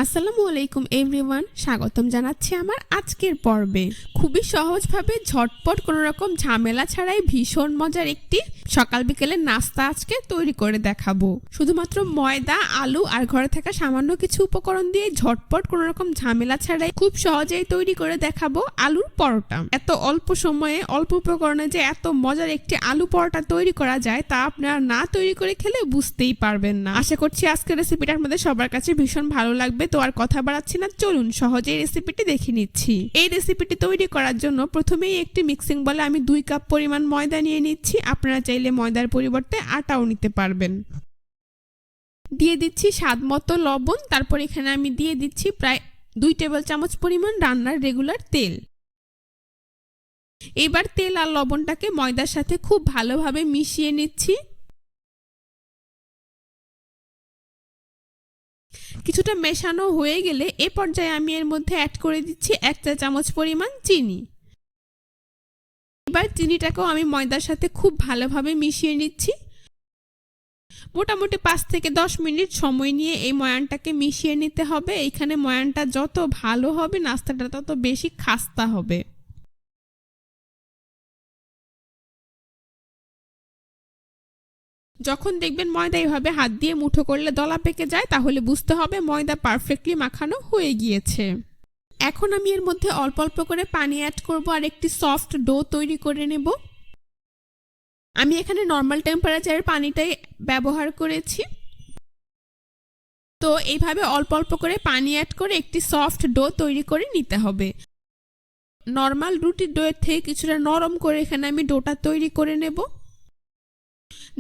আসসালামু আলাইকুম এভরিওয়ান, স্বাগতম জানাচ্ছি আমার আজকের পর্বে। খুবই সহজভাবে ঝটপট কোনো রকম ঝামেলা ছাড়াই ভীষণ মজার একটি সকাল বিকেলের নাস্তা আজকে তৈরি করে দেখাবো। শুধুমাত্র ময়দা, আলু আর ঘরে থাকা সামান্য কিছু উপকরণ দিয়ে ঝটপট কোনো রকম ঝামেলা ছাড়াই খুব সহজেই তৈরি করে দেখাবো আলুর পরোটা। এত অল্প সময়ে অল্প উপকরণে যে এত মজার একটি আলু পরোটা তৈরি করা যায় তা আপনারা না তৈরি করে খেলে বুঝতেই পারবেন না। আশা করছি আজকের রেসিপিটা আপনাদের সবার কাছে ভীষণ ভালো লাগবে। তো আর কথা বাড়াচ্ছি না, চলুন সহজেই রেসিপিটি দেখে নিচ্ছি। এই রেসিপিটি তৈরি করার জন্য প্রথমেই একটি মিক্সিং বলে আমি 2 কাপ পরিমাণ ময়দা নিয়ে নিচ্ছি। আপনারা চাইলে ময়দার পরিবর্তে আটাও নিতে পারবেন। দিয়ে দিচ্ছি স্বাদ মতো লবণ। তারপর এখানে আমি দিয়ে দিচ্ছি প্রায় 2 টেবিল চামচ পরিমাণ রান্নার রেগুলার তেল। এবার তেল আর লবণটাকে ময়দার সাথে খুব ভালোভাবে মিশিয়ে নিচ্ছি। কিছুটা মেশানো হয়ে গেলে এ পর্যায়ে আমি এর মধ্যে অ্যাড করে দিচ্ছি 1 চা চামচ পরিমাণ চিনি। এবার চিনিটাকেও আমি ময়দার সাথে খুব ভালোভাবে মিশিয়ে নিচ্ছি। মোটামুটি 5 থেকে 10 মিনিট সময় নিয়ে এই ময়ানটাকে মিশিয়ে নিতে হবে। এইখানে ময়ানটা যত ভালো হবে নাস্তাটা তত বেশি খাস্তা হবে। যখন দেখবেন ময়দা এইভাবে হাত দিয়ে মুঠো করলে দলা পেকে যায় তাহলে বুঝতে হবে ময়দা পারফেক্টলি মাখানো হয়ে গিয়েছে। এখন আমি এর মধ্যে অল্প অল্প করে পানি অ্যাড করব আর একটি সফট ডো তৈরি করে নেব। আমি এখানে নর্মাল টেম্পারেচারের পানিটাই ব্যবহার করেছি। তো এইভাবে অল্প অল্প করে পানি অ্যাড করে একটি সফট ডো তৈরি করে নিতে হবে। নর্মাল রুটির ডোয়ের থেকে কিছুটা নরম করে এখানে আমি ডোটা তৈরি করে নেব।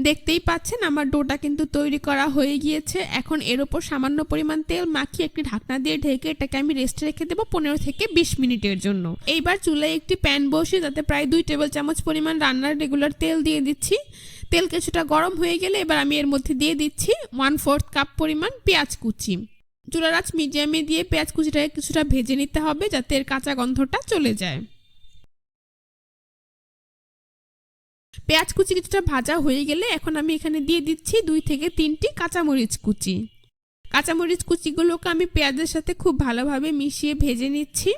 দেখতেই পাচ্ছেন আমার ডোটা কিন্তু তৈরি করা হয়ে গিয়েছে। এখন এর উপর সামান্য পরিমাণ তেল মাখিয়ে একটি ঢাকনা দিয়ে ঢেকে এটাকে আমি রেস্টে রেখে দেবো 15 থেকে 20 মিনিটের জন্য। এইবার চুলায় একটি প্যান বসিয়ে তাতে প্রায় 2 টেবিল চামচ পরিমাণ রান্নার রেগুলার তেল দিয়ে দিচ্ছি। তেল কিছুটা গরম হয়ে গেলে এবার আমি এর মধ্যে দিয়ে দিচ্ছি 1/4 কাপ পরিমাণ পেঁয়াজ কুচি। চুলার আঁচ মিডিয়ামে দিয়ে পেঁয়াজ কুচিটাকে কিছুটা ভেজে নিতে হবে যাতে এর কাঁচা গন্ধটা চলে যায়। পেঁয়াজ কুচি কিছুটা ভাজা হয়ে গেলে এখন আমি এখানে দিয়ে দিচ্ছি 2 থেকে 3টি কাঁচামরিচ কুচি। কাঁচামরিচ কুচিগুলোকে আমি পেঁয়াজের সাথে খুব ভালোভাবে মিশিয়ে ভেজে নিচ্ছি।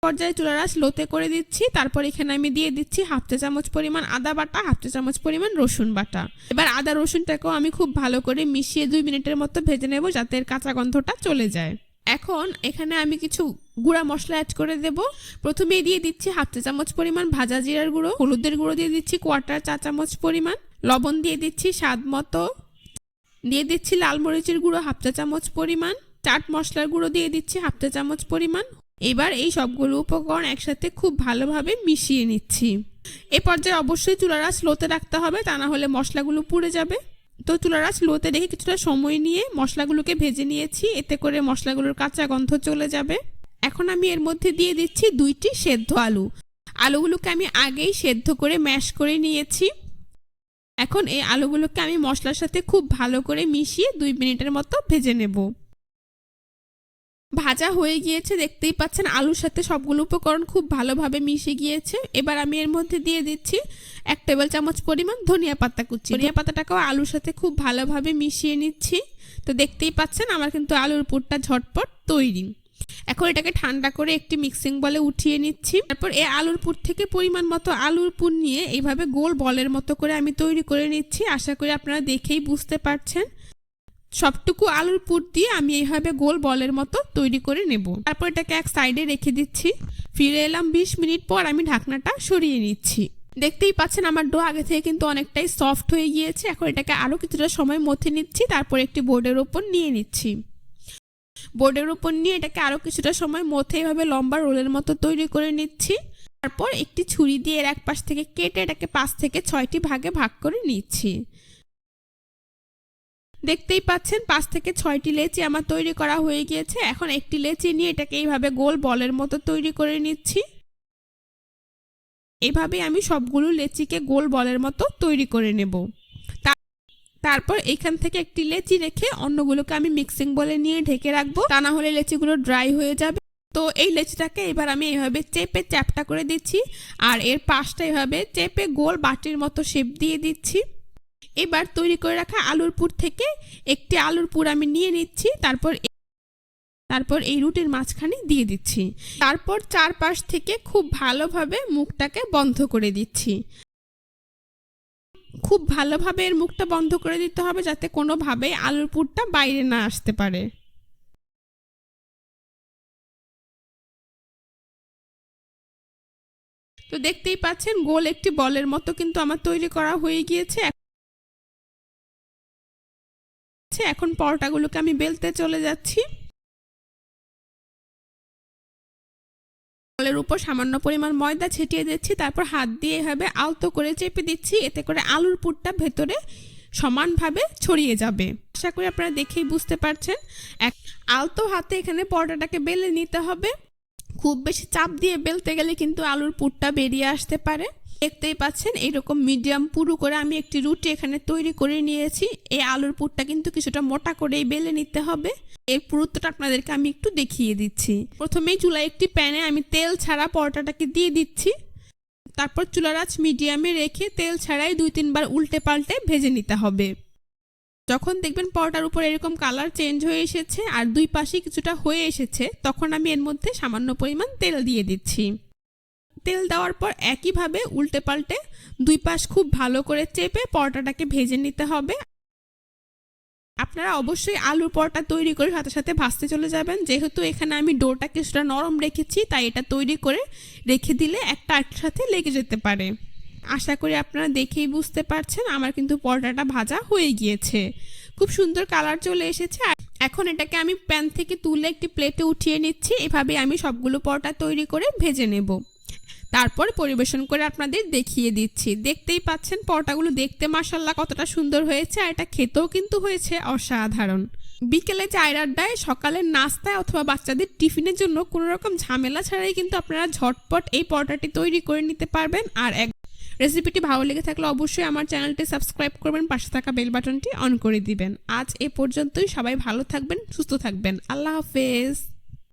পর্যায়ে চুলার আঁচ লোতে করে দিচ্ছি। তারপর এখানে আমি দিয়ে দিচ্ছি 1/2 চা চামচ পরিমাণ আদা বাটা, 1/2 চা চামচ পরিমাণ রসুন বাটা। এবার আদা রসুনটাকেও আমি খুব ভালো করে মিশিয়ে 2 মিনিটের মতো ভেজে নেব যাতে এর কাঁচা গন্ধটা চলে যায়। এখন এখানে আমি কিছু গুঁড়া মশলা অ্যাড করে দেব। প্রথমেই দিয়ে দিচ্ছি 1/2 চা চামচ পরিমাণ ভাজা জিরার গুঁড়ো, হলুদের গুঁড়ো দিয়ে দিচ্ছি 1/4 চা চামচ পরিমাণ, লবণ দিয়ে দিচ্ছি স্বাদ মতো, দিয়ে দিচ্ছি লাল মরিচের গুঁড়ো 1/2 চা চামচ পরিমাণ, চাট মশলার গুঁড়ো দিয়ে দিচ্ছি 1/2 চা চামচ পরিমাণ। এবার এই সবগুলো উপকরণ একসাথে খুব ভালোভাবে মিশিয়ে নিচ্ছি। এ পর্যায়ে অবশ্যই চুলার আঁচ লোতে রাখতে হবে, তা না হলে মশলাগুলো পুড়ে যাবে। তো চুলার আঁচ লোতে রেখে কিছুটা সময় নিয়ে মশলাগুলোকে ভেজে নিয়েছি, এতে করে মশলাগুলোর কাঁচা গন্ধ চলে যাবে। এখন আমি এর মধ্যে দিয়ে দিচ্ছি 2টি সেদ্ধ আলু। আলুগুলোকে আমি আগেই সেদ্ধ করে ম্যাশ করে নিয়েছি। এখন এই আলুগুলোকে আমি মশলার সাথে খুব ভালো করে মিশিয়ে 2 মিনিটের মতো ভেজে নেব। ভাজা হয়ে গিয়েছে, দেখতেই পাচ্ছেন আলুর সাথে সবগুলো উপকরণ খুব ভালোভাবে মিশে গিয়েছে। এবার আমি এর মধ্যে দিয়ে দিচ্ছি 1 টেবিল চামচ পরিমাণ ধনিয়া পাতা কুচি। ধনিয়া পাতাটাকেও আলুর সাথে খুব ভালোভাবে মিশিয়ে নিচ্ছি। তো দেখতেই পাচ্ছেন আমার কিন্তু আলুর পুরটা ঝটপট তৈরি। এখন এটাকে ঠান্ডা করে একটি মিক্সিং বলে উঠিয়ে নিচ্ছি। তারপর এই আলুর পুর থেকে পরিমাণ মতো আলুর পুর নিয়ে এইভাবে গোল বলের মতো করে আমি তৈরি করে নিচ্ছি। আশা করি আপনারা দেখেই বুঝতে পারছেন। সবটুকু আলুর পুর দিয়ে আমি এইভাবে গোল বলের মতো তৈরি করে নেব। তারপর এটাকে এক সাইডে রেখে দিচ্ছি। ফিরে এলাম 20 মিনিট পর, আমি ঢাকনাটা সরিয়ে নিচ্ছি। দেখতেই পাচ্ছেন আমার ডো আগে থেকে কিন্তু অনেকটাই সফট হয়ে গিয়েছে। এখন এটাকে আরও কিছুটা সময় মথে নিচ্ছি, তারপর একটি বোর্ডের ওপর নিয়ে নিচ্ছি। বোর্ডের উপর নিয়ে এটাকে আরও কিছুটা সময় মথে এভাবে লম্বা রোলের মতো তৈরি করে নিচ্ছি। তারপর একটি ছুরি দিয়ে এর এক পাশ থেকে কেটে এটাকে 5 থেকে 6টি ভাগে ভাগ করে নিচ্ছি। দেখতেই পাচ্ছেন 5 থেকে 6টি লেচি আমার তৈরি করা হয়ে গিয়েছে। এখন একটি লেচি নিয়ে এটাকে এইভাবে গোল বলের মতো তৈরি করে নিচ্ছি। এভাবে আমি সবগুলো লেচিকে গোল বলের মতো তৈরি করে নেব। তারপর এখান থেকে একটি লেচি রেখে অন্যগুলোকে আমি মিক্সিং বলে নিয়ে ঢেকে রাখবো, তা না হলে লেচিগুলো ড্রাই হয়ে যাবে। তো এই লেচিটাকে এবার আমি এইভাবে চেপে চ্যাপটা করে দিচ্ছি আর এর পাশটা এভাবে চেপে গোল বাটির মতো শেপ দিয়ে দিচ্ছি। এবার তৈরি করে রাখা আলুর পুর থেকে একটি আলুর পুর আমি নিয়ে নিচ্ছি। তারপর তারপর এই রুটির মাঝখানে দিয়ে দিচ্ছি। তারপর চারপাশ থেকে খুব ভালোভাবে মুখটাকে বন্ধ করে দিচ্ছি। খুব ভালোভাবে এর মুখটা বন্ধ করে দিতে হবে যাতে কোনোভাবেই আলুর পুরটা বাইরে না আসতে পারে। তো দেখতেই পাচ্ছেন গোল একটি বলের মতো কিন্তু আমার তৈরি করা হয়ে গিয়েছে। এখন পরোটাগুলোকে আমি বেলতে চলে যাচ্ছি। বলের উপর সামান্য পরিমাণ ময়দা ছিটিয়ে দিচ্ছি, তারপর হাত দিয়ে এভাবে আলতো করে চেপে দিচ্ছি, এতে করে আলুর পুরটা ভেতরে সমানভাবে ছড়িয়ে যাবে। আশা করি আপনারা দেখেই বুঝতে পারছেন। এক আলতো হাতে এখানে পরোটাটাকে বেলে নিতে হবে। খুব বেশি চাপ দিয়ে বেলতে গেলে কিন্তু আলুর পুরটা বেরিয়ে আসতে পারে। দেখতেই পাচ্ছেন এরকম মিডিয়াম পুরু করে আমি একটি রুটি এখানে তৈরি করে নিয়েছি। এই আলুর পুরটা কিন্তু কিছুটা মোটা করেই বেলে নিতে হবে। এর পুরুত্বটা আপনাদেরকে আমি একটু দেখিয়ে দিচ্ছি। প্রথমেই চুলায় একটি প্যানে আমি তেল ছাড়া পরোটাটাকে দিয়ে দিচ্ছি। তারপর চুলার আঁচ মিডিয়ামে রেখে তেল ছাড়াই 2-3 বার উল্টে পাল্টে ভেজে নিতে হবে। যখন দেখবেন পরোটার উপর এরকম কালার চেঞ্জ হয়ে এসেছে আর দুই পাশে কিছুটা হয়ে এসেছে, তখন আমি এর মধ্যে সামান্য পরিমাণ তেল দিয়ে দিচ্ছি। তেল দেওয়ার পর একইভাবে উল্টে পাল্টে দুই পাশ খুব ভালো করে চেপে পরোটাটাকে ভেজে নিতে হবে। আপনারা অবশ্যই আলুর পরোটা তৈরি করে সাথে সাথে ভাজতে চলে যাবেন। যেহেতু এখানে আমি ডোটা কিছুটা নরম রেখেছি, তাই এটা তৈরি করে রেখে দিলে একটা আরেকটার সাথে লেগে যেতে পারে। আশা করি আপনারা দেখেই বুঝতে পারছেন আমার কিন্তু পরোটাটা ভাজা হয়ে গিয়েছে। খুব সুন্দর কালার চলে এসেছে। এখন এটাকে আমি প্যান থেকে তুলে একটি প্লেটে উঠিয়ে নিচ্ছি। এভাবে আমি সবগুলো পরোটা তৈরি করে ভেজে নেব। তারপর পরিবেশন করে আপনাদের দেখিয়ে দিচ্ছি। দেখতেই পাচ্ছেন পরোটাগুলো দেখতে মাশাআল্লাহ কতটা সুন্দর হয়েছে, আর এটা খেতেও কিন্তু হয়েছে অসাধারণ। বিকেলে চায়ের আড্ডায়, সকালের নাস্তায় অথবা বাচ্চাদের টিফিনের জন্য কোনো রকম ঝামেলা ছাড়াই কিন্তু আপনারা ঝটপট এই পরোটাটি তৈরি করে নিতে পারবেন। আর রেসিপিটি ভালো লেগে থাকলে অবশ্যই আমার চ্যানেলটি সাবস্ক্রাইব করবেন, পাশে থাকা বেল বাটনটি অন করে দিবেন। আজ এ পর্যন্তই। সবাই ভালো থাকবেন, সুস্থ থাকবেন। আল্লাহ হাফেজ।